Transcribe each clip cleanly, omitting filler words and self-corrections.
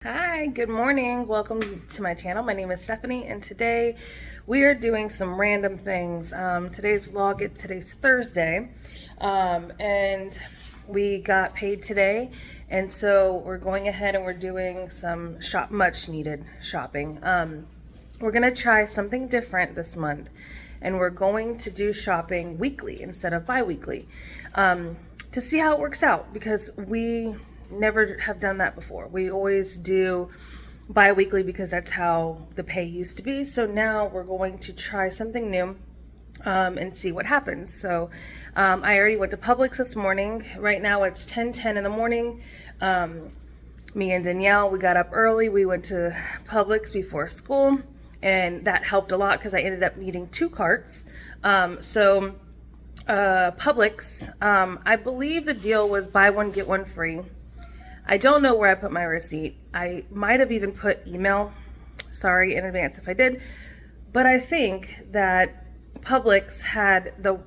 Hi, good morning. Welcome to my channel. My name is Stephanie, and today we are doing some random things. Today's Thursday, and we got paid today, and so we're going ahead and we're doing some much needed shopping. We're gonna try something different this month, and we're going to do shopping weekly instead of bi-weekly, to see how it works out, because we never have done that before. We always do bi-weekly because that's how the pay used to be. So now we're going to try something new, and see what happens. So I already went to Publix this morning. Right now it's 10:10 in the morning. Me and Danielle, we got up early. We went to Publix before school, and that helped a lot because I ended up needing 2 carts. Publix, I believe the deal was buy one, get one free. I don't know where I put my receipt. I might have even put email. Sorry in advance if I did. But I think that Publix had the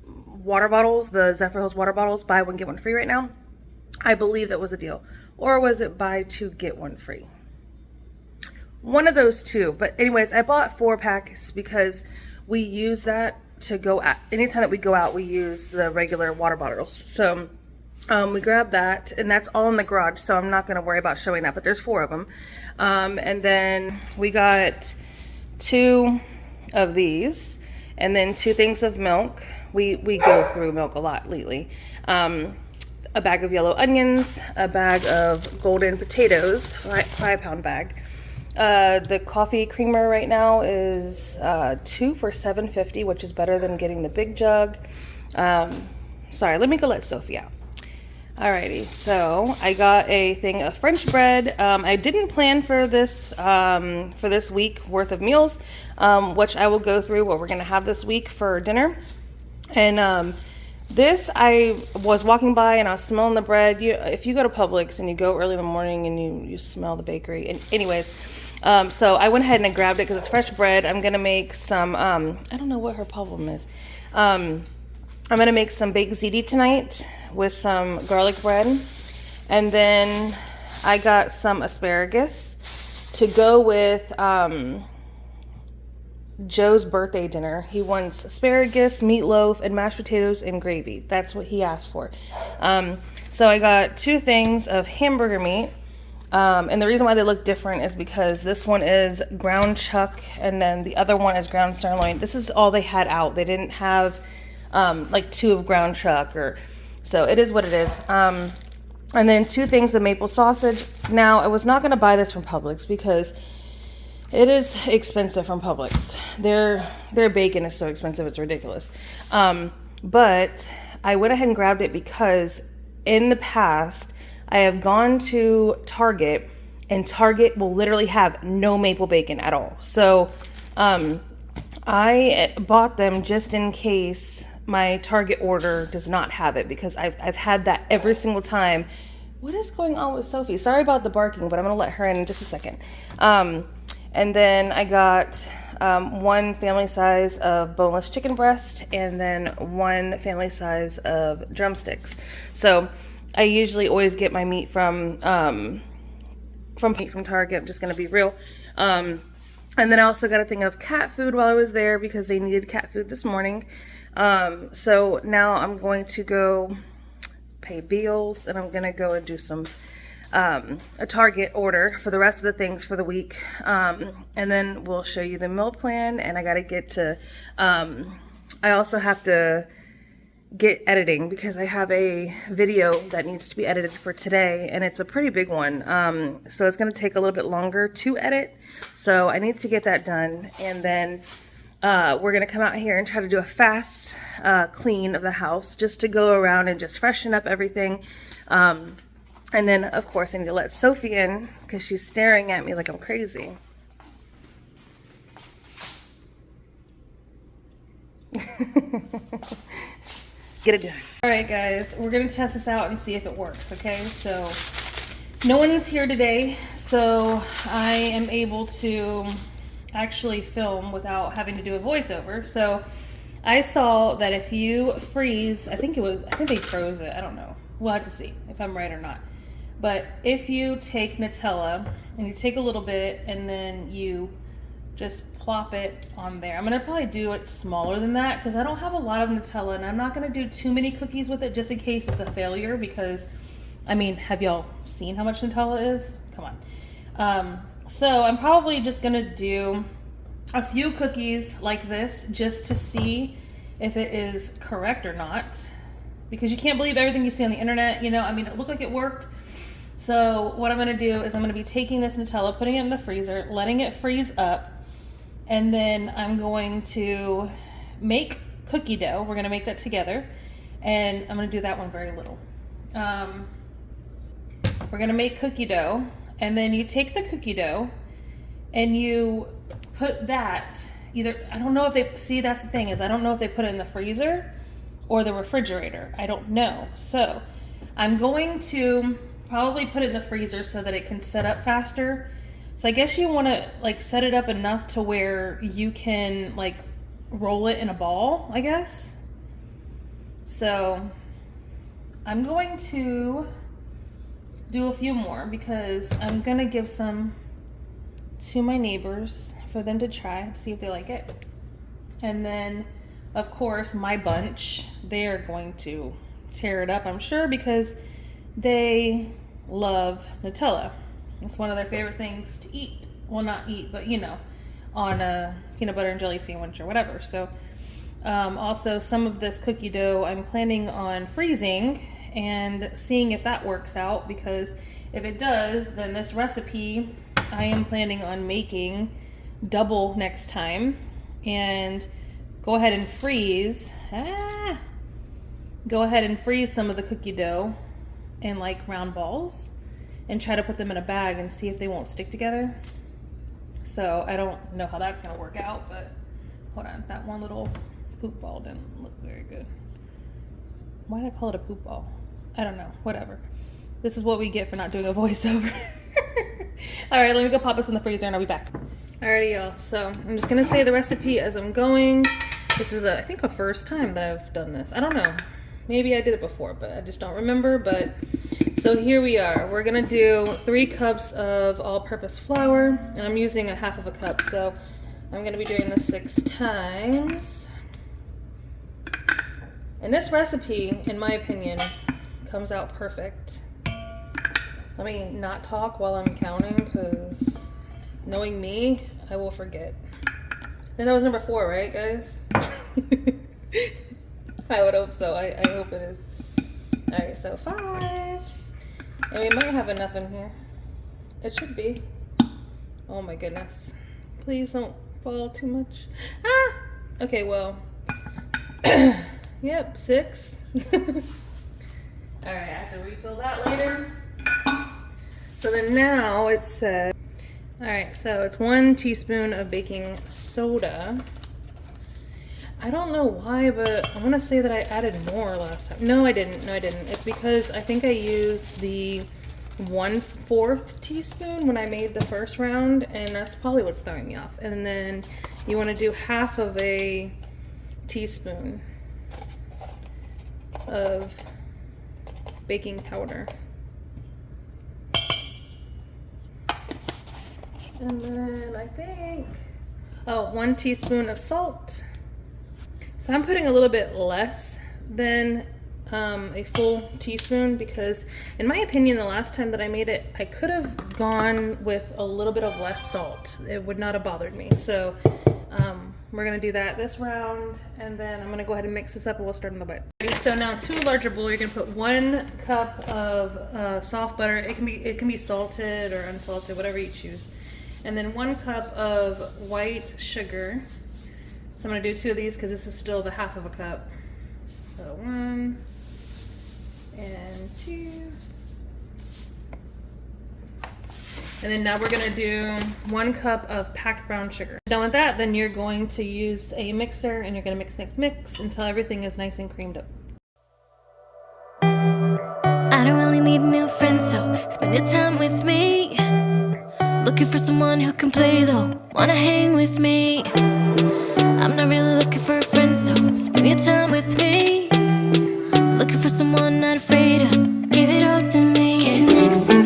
water bottles, the Zephyrhills water bottles, buy one, get one free right now. I believe that was a deal. Or was it buy two, get one free? One of those two. But anyways, I bought 4 packs because we use that to go out. Anytime that we go out, we use the regular water bottles. So we grabbed that, and that's all in the garage, so I'm not going to worry about showing that, but there's 4 of them. And then we got 2 of these, and then 2 things of milk. We go through milk a lot lately. A bag of yellow onions, a bag of golden potatoes, 5-pound bag. The coffee creamer right now is 2 for $7.50, which is better than getting the big jug. Sorry, let me go let Sophie out. Alrighty, so I got a thing of French bread. I didn't plan for this week worth of meals, which I will go through what we're gonna have this week for dinner. And this, I was walking by and I was smelling the bread. If you go to Publix and you go early in the morning and you smell the bakery. And anyways, so I went ahead and I grabbed it because it's fresh bread. I'm gonna make some. I don't know what her problem is. I'm gonna make some baked ziti tonight with some garlic bread. And then I got some asparagus to go with Joe's birthday dinner. He wants asparagus, meatloaf, and mashed potatoes and gravy. That's what he asked for. So I got 2 things of hamburger meat. And the reason why they look different is because this one is ground chuck and then the other one is ground sirloin. This is all they had out. They didn't have like 2 of ground chuck, so it is what it is. And then 2 things of maple sausage. Now, I was not going to buy this from Publix because it is expensive from Publix. Their bacon is so expensive, it's ridiculous. But I went ahead and grabbed it because in the past, I have gone to Target, and Target will literally have no maple bacon at all. So I bought them just in case my Target order does not have it, because I've had that every single time. What is going on with Sophie? Sorry about the barking, but I'm going to let her in just a second. And then I got 1 family size of boneless chicken breast and then 1 family size of drumsticks. So I usually always get my meat from Target. I'm just going to be real. And then I also got a thing of cat food while I was there because they needed cat food this morning. So now I'm going to go pay bills, and I'm going to go and do some a Target order for the rest of the things for the week. And then we'll show you the meal plan, and I got to get to I also have to get editing because I have a video that needs to be edited for today, and it's a pretty big one. So it's going to take a little bit longer to edit. So I need to get that done, and then we're going to come out here and try to do a fast clean of the house just to go around and just freshen up everything. And then, of course, I need to let Sophie in because she's staring at me like I'm crazy. Get it done. All right, guys, we're going to test this out and see if it works, okay? So no one's here today, so I am able to actually film without having to do a voiceover. So I saw that if you freeze, I think they froze it. I don't know. We'll have to see if I'm right or not. But if you take Nutella and you take a little bit and then you just plop it on there. I'm gonna probably do it smaller than that because I don't have a lot of Nutella, and I'm not gonna do too many cookies with it just in case it's a failure, because I mean, have y'all seen how much Nutella is? Come on. So I'm probably just gonna do a few cookies like this just to see if it is correct or not, because you can't believe everything you see on the internet, you know. I mean, it looked like it worked. So what I'm gonna do is I'm gonna be taking this Nutella, putting it in the freezer, letting it freeze up, and then I'm going to make cookie dough. We're gonna make that together, and I'm gonna do that one very little. We're gonna make cookie dough, and then you take the cookie dough and you put that either, I don't know if they, see, that's the thing, is I don't know if they put it in the freezer or the refrigerator. I don't know. So I'm going to probably put it in the freezer so that it can set up faster. So I guess you want to like set it up enough to where you can like roll it in a ball, I guess. So I'm going to do a few more because I'm gonna give some to my neighbors for them to try, see if they like it. And then of course my bunch, they are going to tear it up, I'm sure, because they love Nutella. It's one of their favorite things to eat. Well, not eat, but you know, on a peanut butter and jelly sandwich or whatever. So also some of this cookie dough I'm planning on freezing and seeing if that works out, because if it does, then this recipe I am planning on making double next time, and go ahead and freeze some of the cookie dough in like round balls and try to put them in a bag and see if they won't stick together. So I don't know how that's gonna work out, but hold on, that one little poop ball didn't look very good. Why did I call it a poop ball? I don't know, whatever. This is what we get for not doing a voiceover. All right, let me go pop this in the freezer and I'll be back. Alrighty, y'all, so I'm just gonna say the recipe as I'm going. This is I think a first time that I've done this. I don't know, maybe I did it before, but I just don't remember. But so here we are. We're gonna do 3 cups of all-purpose flour, and I'm using a half of a cup, so I'm gonna be doing this 6 times. And this recipe, in my opinion, comes out perfect. Let me not talk while I'm counting, because knowing me, I will forget. And that was number 4, right, guys? I would hope so. I hope it is. All right, so 5. And we might have enough in here. It should be. Oh my goodness. Please don't fall too much. Ah! Okay, well. Yep, 6. All right, I have to refill that later. So then now it says, all right, so it's 1 teaspoon of baking soda. I don't know why, but I want to say that I added more last time. No, I didn't. No, I didn't. It's because I think I used the 1/4 teaspoon when I made the first round, and that's probably what's throwing me off. And then you want to do half of a teaspoon of baking powder. And then I think, 1 teaspoon of salt. So I'm putting a little bit less than a full teaspoon, because in my opinion, the last time that I made it, I could have gone with a little bit of less salt. It would not have bothered me. So we're gonna do that this round, and then I'm gonna go ahead and mix this up and we'll start on the butt. So now to a larger bowl, you're gonna put 1 cup of soft butter. It can be salted or unsalted, whatever you choose. And then 1 cup of white sugar. So I'm gonna do 2 of these because this is still the half of a cup. So 1 and 2. And then now we're gonna do 1 cup of packed brown sugar. Done with that, then you're going to use a mixer and you're gonna mix until everything is nice and creamed up. I don't really need a new friend, so spend your time with me. Looking for someone who can play though, wanna hang with me. I'm not really looking for a friend, so spend your time with me. Looking for someone not afraid to give it all to me. Get next to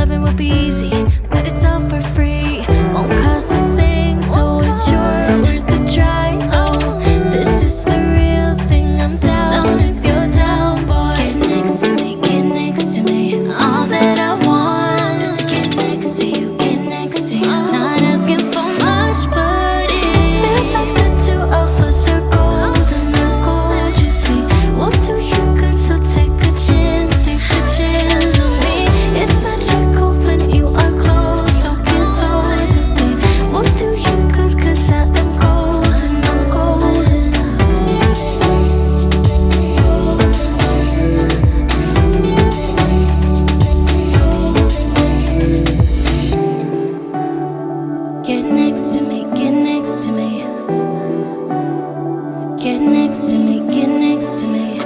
living would be easy, but it's all for free. Won't cost a thing, so it's yours. Worth the try. Oh, this is the real thing. I'm down if you're down, boy. Get next to me, get next to me. All that I want is to get next to you, get next to you. Not asking for much, but it feels like the two of us are golden. The gold, you see, we'll do you good, so take a chance on me. It's magical when you are close, so get close to me. We'll do you good, 'cause I am golden, I'm golden. Get next to me, get next to me. Get next to me, get next to me.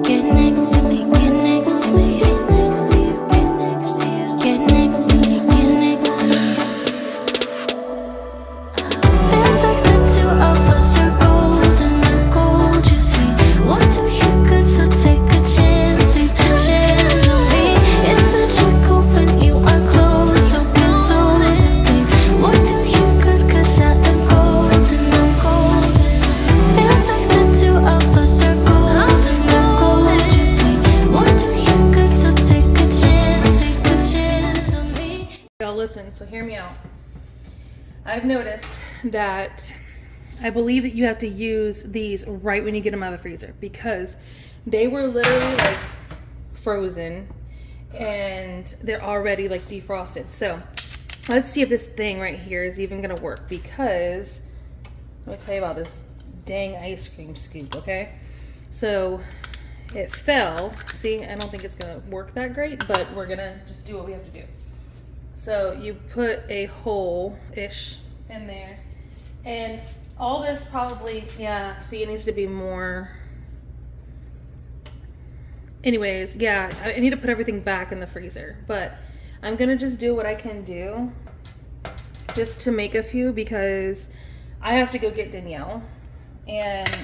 Get next to me, get next to me. Get next to you, get next to you. Get next to me, get next to me. Feels like the two of us are golden, the gold, you see. We'll do you good, so take a chance on me. It's magical when you are close, so get close to me. We'll do you good, 'cause I am golden, I'm golden. Feels like the two of us are golden, the gold, you see. We'll do you good, so take a chance on me. Y'all listen, so hear me out. I've noticed that I believe that you have to use these right when you get them out of the freezer, because they were literally like frozen and they're already like defrosted. So let's see if this thing right here is even gonna work, because let me tell you about this dang ice cream scoop, okay? So it fell. See, I don't think it's gonna work that great, but we're gonna just do what we have to do. So you put a hole-ish in there, and all this probably, yeah, see, it needs to be more. Anyways, yeah, I need to put everything back in the freezer, but I'm gonna just do what I can do just to make a few, because I have to go get Danielle, and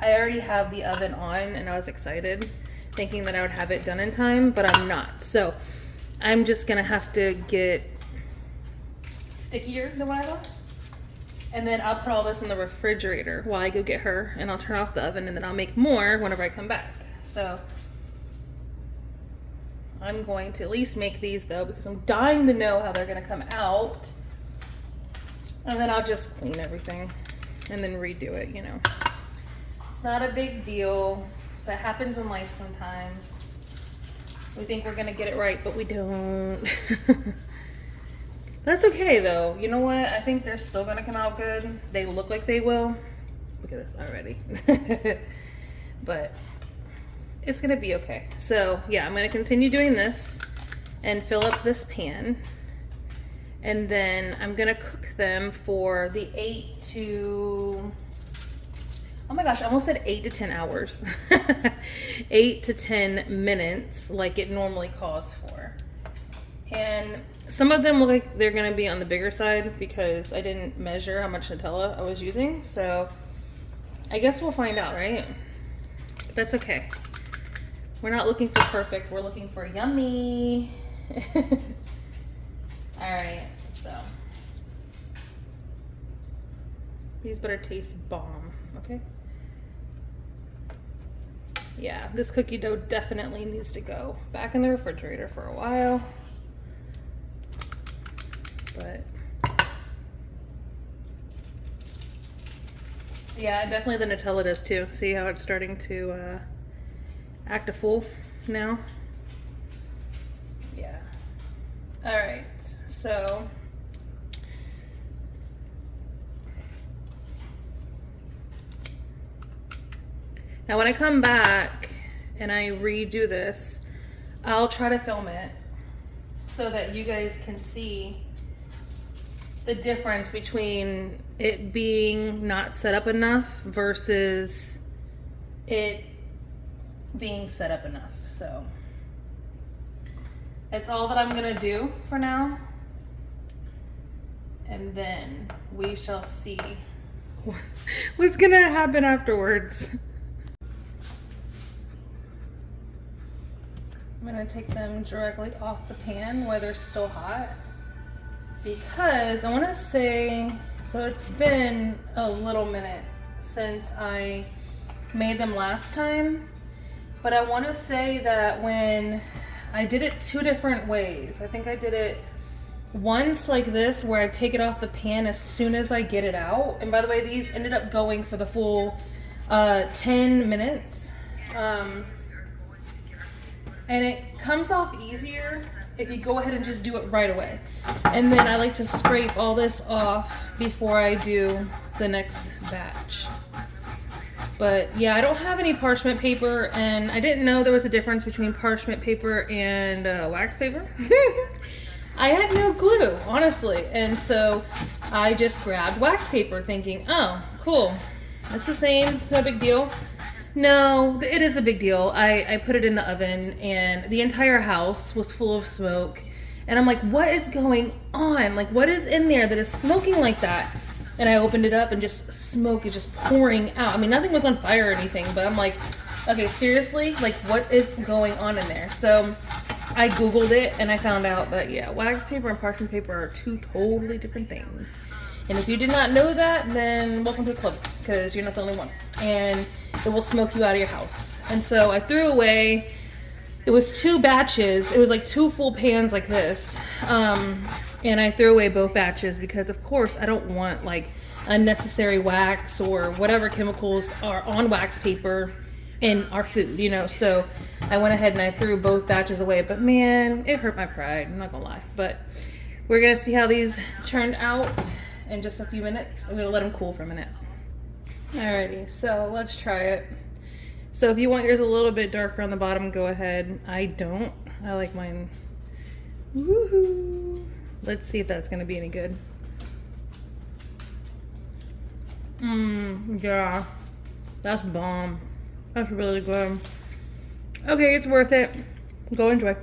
I already have the oven on, and I was excited thinking that I would have it done in time, but I'm not. So I'm just gonna have to get stickier than what I thought. And then I'll put all this in the refrigerator while I go get her, and I'll turn off the oven, and then I'll make more whenever I come back. So I'm going to at least make these though, because I'm dying to know how they're gonna come out. And then I'll just clean everything and then redo it, you know. It's not a big deal. That happens in life sometimes. We think we're gonna get it right, but we don't. That's okay though. You know what? I think they're still gonna come out good. They look like they will. Look at this already. But it's gonna be okay. So yeah, I'm gonna continue doing this and fill up this pan. And then I'm gonna cook them for the 8 to, oh my gosh, I almost said 8 to 10 hours. 8 to 10 minutes like it normally calls for. And some of them look like they're gonna be on the bigger side because I didn't measure how much Nutella I was using. So I guess we'll find out, right? But that's okay. We're not looking for perfect, we're looking for yummy. All right, so these better taste bomb, okay? Yeah, this cookie dough definitely needs to go back in the refrigerator for a while. But yeah, definitely the Nutella does too. See how it's starting to act a fool now? Yeah. All right, so now when I come back and I redo this, I'll try to film it so that you guys can see the difference between it being not set up enough versus it being set up enough. So that's all that I'm gonna do for now, and then we shall see what's gonna happen afterwards. gonna take them directly off the pan while they're still hot, because I wanna say, so it's been a little minute since I made them last time, but I wanna say that when I did it 2 different ways. I think I did it once like this, where I take it off the pan as soon as I get it out. And by the way, these ended up going for the full 10 minutes. And it comes off easier if you go ahead and just do it right away. And then I like to scrape all this off before I do the next batch. But yeah, I don't have any parchment paper, and I didn't know there was a difference between parchment paper and wax paper. I had no clue, honestly. And so I just grabbed wax paper thinking, oh, cool. It's the same, it's no big deal. No, it is a big deal. I put it in the oven and the entire house was full of smoke. And I'm like, what is going on? Like, what is in there that is smoking like that? And I opened it up and just smoke is just pouring out. I mean, nothing was on fire or anything, but I'm like, okay, seriously? Like, what is going on in there? So I Googled it and I found out that, yeah, wax paper and parchment paper are 2 totally different things. And if you did not know that, then welcome to the club, because you're not the only one. And it will smoke you out of your house. And so I threw away, it was 2 batches. It was like 2 full pans like this. And I threw away both batches because, of course, I don't want like unnecessary wax or whatever chemicals are on wax paper in our food, you know. So I went ahead and I threw both batches away. But man, it hurt my pride, I'm not gonna lie. But we're gonna see how these turned out in just a few minutes. I'm gonna let them cool for a minute. Alrighty, so let's try it. So if you want yours a little bit darker on the bottom, go ahead. I don't. I like mine. Woohoo! Let's see if that's gonna be any good. Yeah. That's bomb. That's really good. Okay, it's worth it. Go enjoy.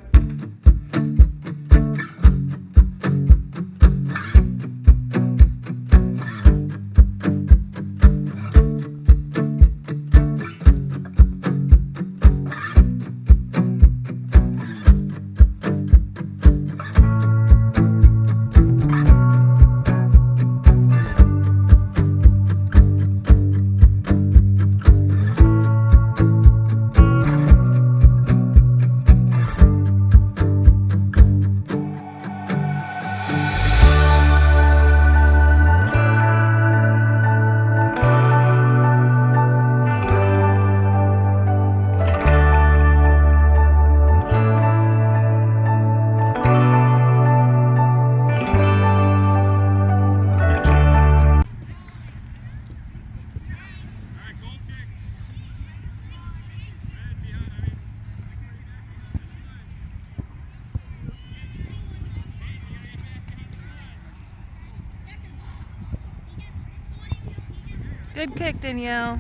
Good kick, Danielle.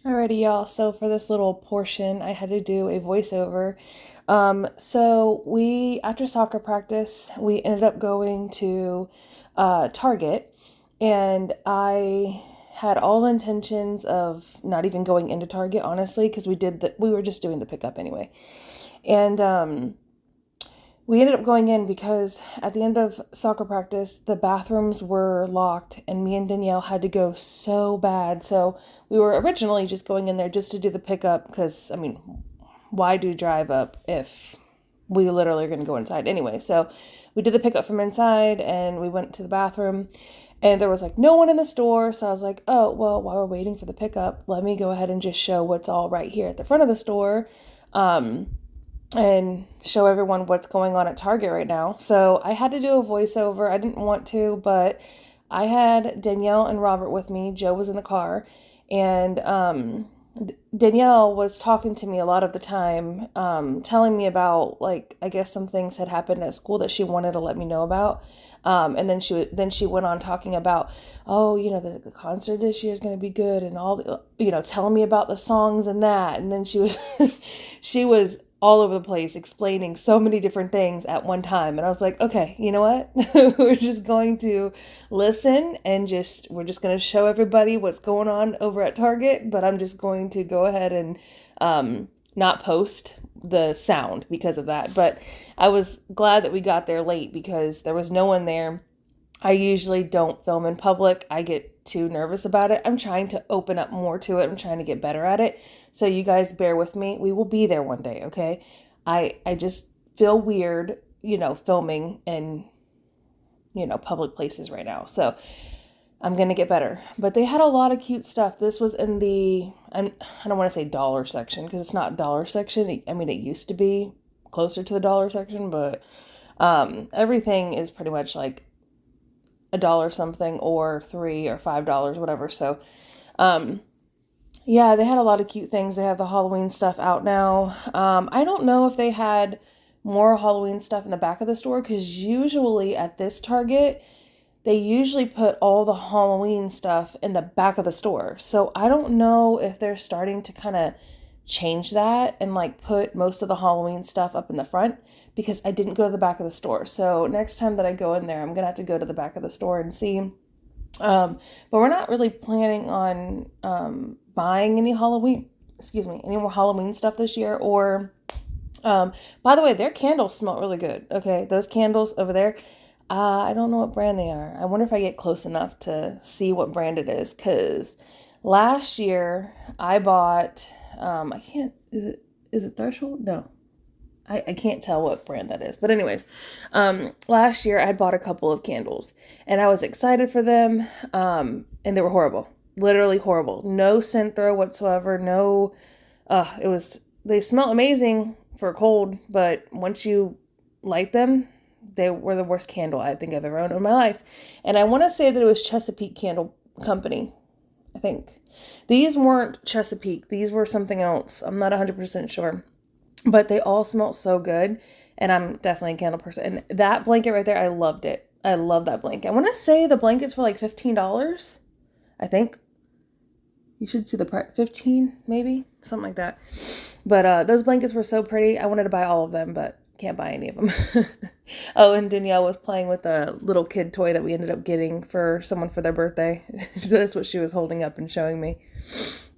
Alrighty, y'all. So for this little portion, I had to do a voiceover. So after soccer practice, we ended up going to Target, and I had all intentions of not even going into Target, honestly, because we were just doing the pickup anyway. And we ended up going in because at the end of soccer practice, the bathrooms were locked and me and Danielle had to go so bad. So we were originally just going in there just to do the pickup because, I mean, why do drive up if we literally are going to go inside anyway? So we did the pickup from inside and we went to the bathroom and there was like no one in the store. So I was like, oh, well, while we're waiting for the pickup, let me go ahead and just show what's all right here at the front of the store. And show everyone what's going on at Target right now. So I had to do a voiceover. I didn't want to, but I had Danielle and Robert with me. Joe was in the car. And Danielle was talking to me a lot of the time, telling me about, like, I guess some things had happened at school that she wanted to let me know about. And then she went on talking about, oh, the concert this year is going to be good, and all the, telling me about the songs and that. And then she was she was all over the place explaining so many different things at one time. And I was like, okay, you know what? We're just going to listen and we're just going to show everybody what's going on over at Target, but I'm just going to go ahead and not post the sound because of that. But I was glad that we got there late because there was no one there. I usually don't film in public. I get too nervous about it. I'm trying to open up more to it. I'm trying to get better at it. So you guys bear with me. We will be there one day, okay? I just feel weird, filming in, public places right now. So I'm going to get better. But they had a lot of cute stuff. This was in I don't want to say dollar section because it's not dollar section. I mean, it used to be closer to the dollar section, but everything is pretty much like $1 something or $3 or $5, whatever. So, yeah, they had a lot of cute things. They have the Halloween stuff out now. I don't know if they had more Halloween stuff in the back of the store because usually at this Target, they usually put all the Halloween stuff in the back of the store. So I don't know if they're starting to kind of change that and like put most of the Halloween stuff up in the front because I didn't go to the back of the store. So next time that I go in there, I'm going to have to go to the back of the store and see. But we're not really planning on buying any more Halloween stuff this year. Or, by the way, their candles smell really good. Okay, those candles over there. I don't know what brand they are. I wonder if I get close enough to see what brand it is. Because last year I bought, is it Threshold? No. I can't tell what brand that is. But anyways, last year I had bought a couple of candles. And I was excited for them. And they were horrible. Literally horrible. No scent throw whatsoever. No, they smell amazing for cold. But once you light them, they were the worst candle I think I've ever owned in my life. And I want to say that it was Chesapeake Candle Company, I think. These weren't Chesapeake. These were something else. I'm not 100% sure. But they all smelled so good. And I'm definitely a candle person. And that blanket right there, I loved it. I love that blanket. I want to say the blankets were like $15, I think. You should see the price. 15 maybe? Something like that. But those blankets were so pretty. I wanted to buy all of them, but can't buy any of them. Oh, and Danielle was playing with a little kid toy that we ended up getting for someone for their birthday. So that's what she was holding up and showing me.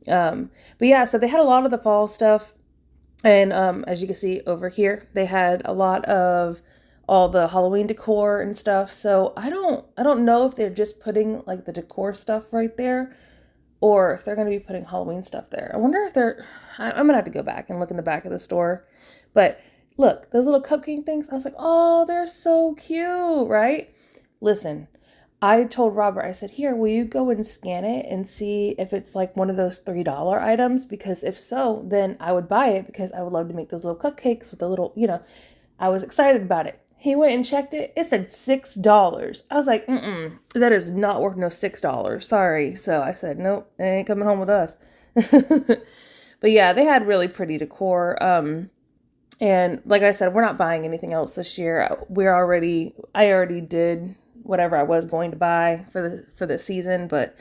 But yeah, so they had a lot of the fall stuff. And as you can see over here, they had a lot of all the Halloween decor and stuff. So I don't know if they're just putting like the decor stuff right there or if they're going to be putting Halloween stuff there. I wonder if I'm going to have to go back and look in the back of the store. But look, those little cupcake things, I was like, oh, they're so cute, right? Listen, I told Robert, I said, here, will you go and scan it and see if it's like one of those $3 items? Because if so, then I would buy it because I would love to make those little cupcakes with the little, I was excited about it. He went and checked it. It said $6. I was like, that is not worth no $6. Sorry. So I said, nope, it ain't coming home with us. But yeah, they had really pretty decor. And like I said, we're not buying anything else this year. I already did whatever I was going to buy for the season, but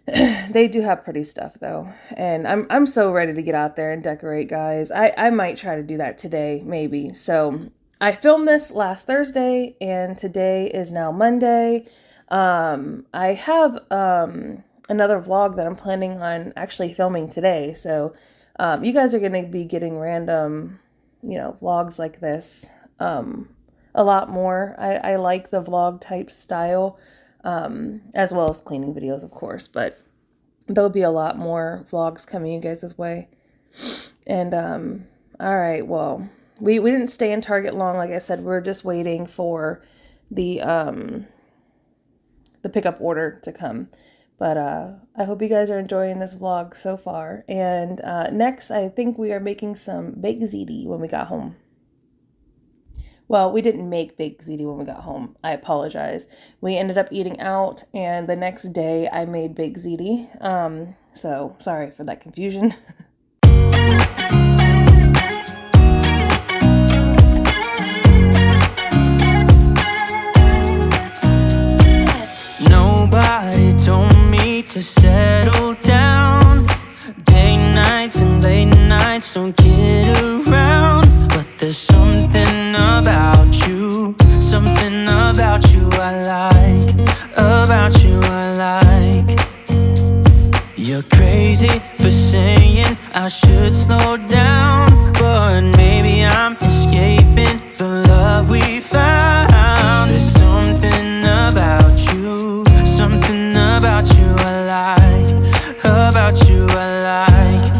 they do have pretty stuff though. And I'm so ready to get out there and decorate, guys. I might try to do that today, maybe. So I filmed this last Thursday and today is now Monday. I have another vlog that I'm planning on actually filming today. So you guys are going to be getting random, vlogs like this a lot more. I like the vlog type style, as well as cleaning videos, of course. But there'll be a lot more vlogs coming you guys' way. And all right, well, we didn't stay in Target long. Like I said, we're just waiting for the pickup order to come. But I hope you guys are enjoying this vlog so far. And next, I think we are making some baked ziti when we got home. Well, we didn't make baked ziti when we got home. I apologize. We ended up eating out, and the next day I made baked ziti. So sorry for that confusion. Nobody told me to settle down. Day nights and late nights don't get around. But there's something about you, something about you I like, about you I like. You're crazy for saying I should slow down, but maybe I'm escaping the love we found. There's something about you, something about you I like, about you I like.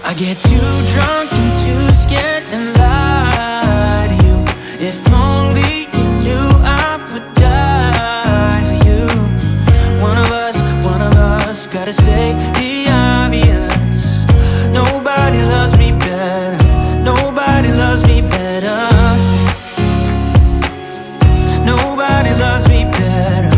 I get too drunk and too scared and lie to you. If only you knew I would die for you. One of us gotta say the obvious. Nobody loves me better, nobody loves me better, nobody loves me better.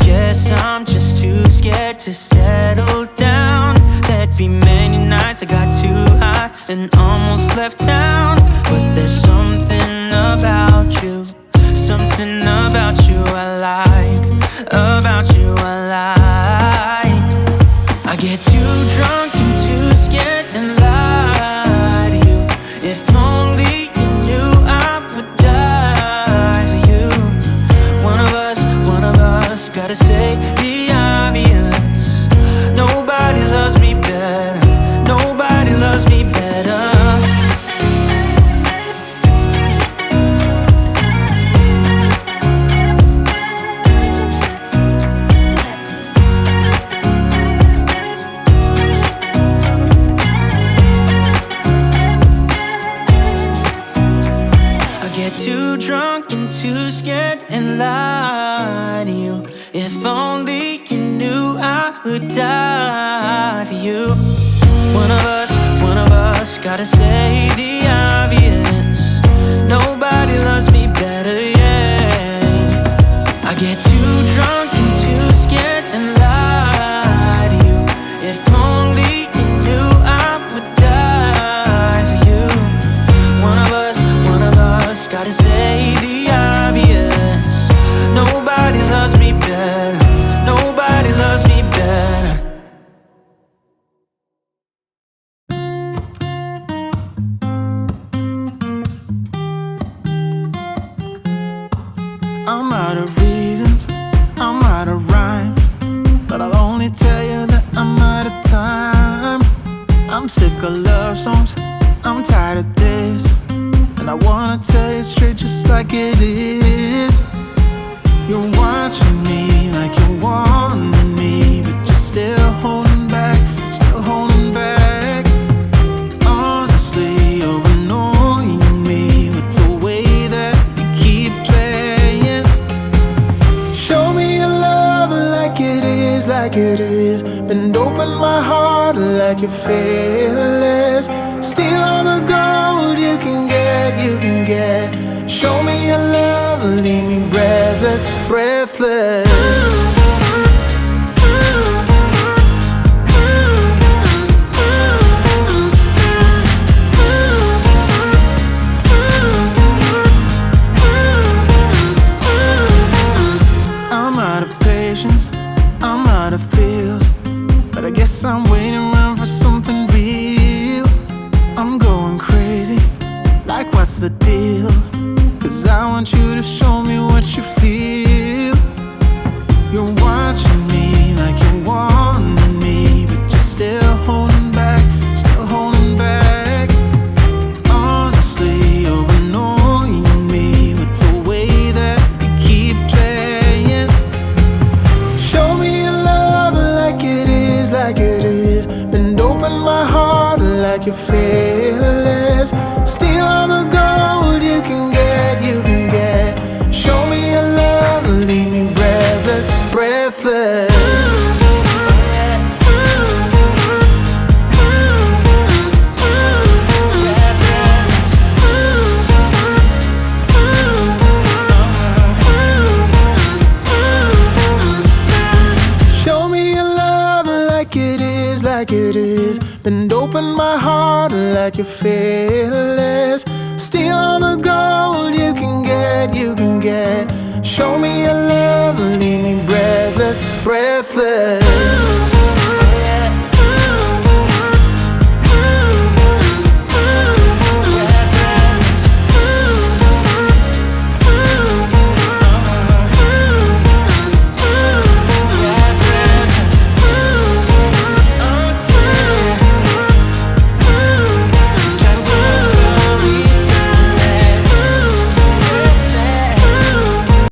Guess I'm just too scared to settle down. There'd be many nights I got too high and almost left town. But there's something about you, something about you I like, about you I like. I get too drunk and too scared and lie to you. If only you knew I would die for you. One of us gotta say the obvious. Nobody loves me better, nobody loves me better. Too drunk and too scared and lie to you. If only you knew I would die for you. One of us gotta say the obvious. Nobody loves me better, yeah. I get too drunk and too scared and lie to you. If only you knew I would die for you. One of us gotta say the obvious. Nobody loves me better, nobody loves me better. I'm out of reasons, I'm out of rhyme, but I'll only tell you that I'm out of time. I'm sick of love songs, I'm tired of this, and I wanna tell you straight just like it is. You're watching me like you want me, but you're still holding back, still holding back. Honestly, you're annoying me with the way that you keep playing. Show me your love like it is, like it is. Bend open my heart like you're fearless. Steal all the gold you can get, you can get. Show me your love, leave me breathless, breathless. I'm out of patience, I'm out of feels, but I guess I'm waiting around for something real. I'm going crazy, like what's the deal? 'Cause I want you to show me what you feel. You're watching me like you want me, but you're still holding back, still holding back. Honestly, you're annoying me with the way that you keep playing. Show me your love like it is, like it is. Bend open my heart like you're fearless. Steal all the gold you can get, you can get. Show me your love, leave me breathless, breathless. open my heart like you're fearless. Steal all the gold you can get, you can get. Show me your love, lead